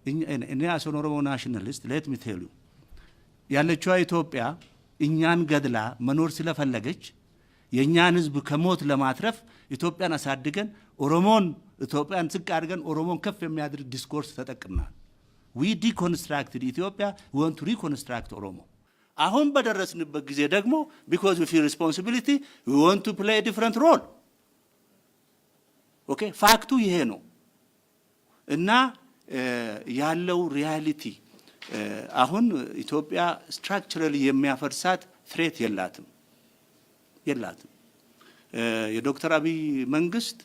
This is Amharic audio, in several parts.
እኔ as an Oromo nationalist let me tell you ያለችው ኢትዮጵያ እኛን ገድላ መኖር ስለፈለገች የኛን ህዝብ ከሞት ለማትረፍ ኢትዮጵያን አሳድገን ኦሮሞን ኢትዮጵያን ዝቅ አድርገን ኦሮሞን ከፍ የሚያደርግ ዲስኮርስ ተጠቅመናል። we deconstructed Ethiopia, we want to reconstruct Oromo. አሁን በደረስንበት ጊዜ ደግሞ because we feel responsibility we want to play a different role. okay ፋክቱ ይሄ ነው እና ያለው ሪያሊቲ አሁን ኢትዮጵያ ስትራክቸራሊ የሚያፈርሳት threat የላትም የዶክተር አብይ መንግስት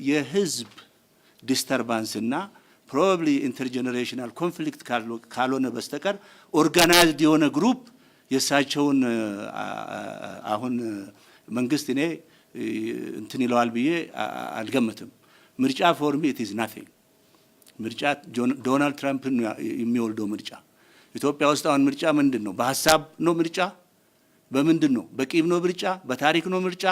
የህዝብ ዲስተርባንስ እና probably intergenerational conflict ካልሆነ በስተቀር ኦርጋናይዝድ የሆነ ግሩፕ የሳቸውን አሁን መንግስት እኔ እንትን ይለዋል ብዬ አልገምትም። ምርጫ for me it is nothing። ምርጫ ዶናልድ ትራምፕ የሚወልደው ምርጫ ኢትዮጵያ ውስጥ አሁን ምርጫ ምንድነው? በሐሳብ ነው ምርጫ? በምንድነው? በቂም ነው ምርጫ? በታሪክ ነው ምርጫ?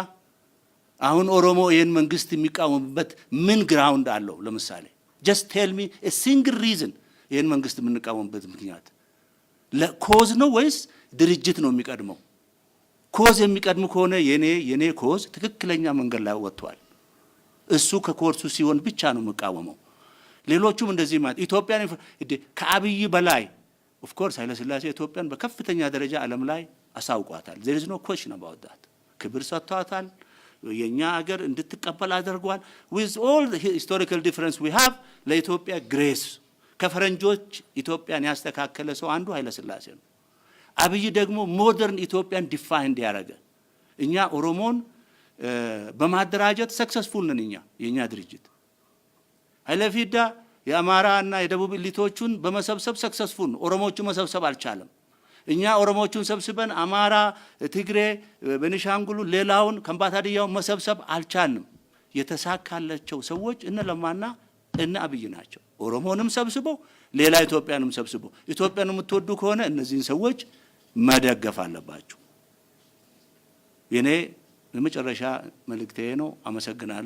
አሁን ኦሮሞ ይሄን መንግስት የሚቃወምበት ምን ግራውንድ አለው? ለምሳሌ just tell me a single reason ይሄን መንግስት የምንቃወምበት ምክንያት ለኮዝ ነው ወይስ ድርጅት ነው የሚቀድመው? ኮዝ የሚቀድም ከሆነ የኔ ኮዝ ትክክለኛ መንገድ ላይ ወጥቷል። እሱ ከኮርሱ ሲሆን ብቻ ነው መቃወመው። ሌሎቹም እንደዚህ ማለት ኢትዮጵያን ከአብይ በላይ of course ኃይለ ሥላሴ ኢትዮጵያን በከፍተኛ ደረጃ ዓለም ላይ አሳውቋታል። there is no question about that። ክብር ሰጥቷታል። የኛ ሀገር እንድትቀበል አድርጓል። with all the historical difference we have ለኢትዮጵያ ግሬስ ከፈረንጆች ኢትዮጵያን ያስተካከለ ሰው አንዱ ኃይለ ሥላሴ ነው። አብይ ደግሞ ሞደርን ኢትዮጵያን ዲፋይን ያደረገ እኛ ኦሮሞን በማደራጀት ሰክሰስፉል ነን የኛ ድርጅት። ኃይለፊዳ የአማራና የደቡብ ኢሊቶቹን በመሰብሰብ ሰክሰስፉል ነው። ኦሮሞቹን መሰብሰብ አልቻለም። እኛ ኦሮሞቹን ሰብስበን አማራ፣ ትግሬ፣ በኒሻንጉሉ ሌላውን ከምባታዲያውን መሰብሰብ አልቻልንም። የተሳካላቸው ሰዎች እነ ለማና እነ አብይ ናቸው። ኦሮሞንም ሰብስበው ሌላ ኢትዮጵያንም ሰብስበው ኢትዮጵያን የምትወዱ ከሆነ እነዚህን ሰዎች መደገፍ አለባችሁ። የኔ የመጨረሻ መልእክቴ ነው። አመሰግናለሁ።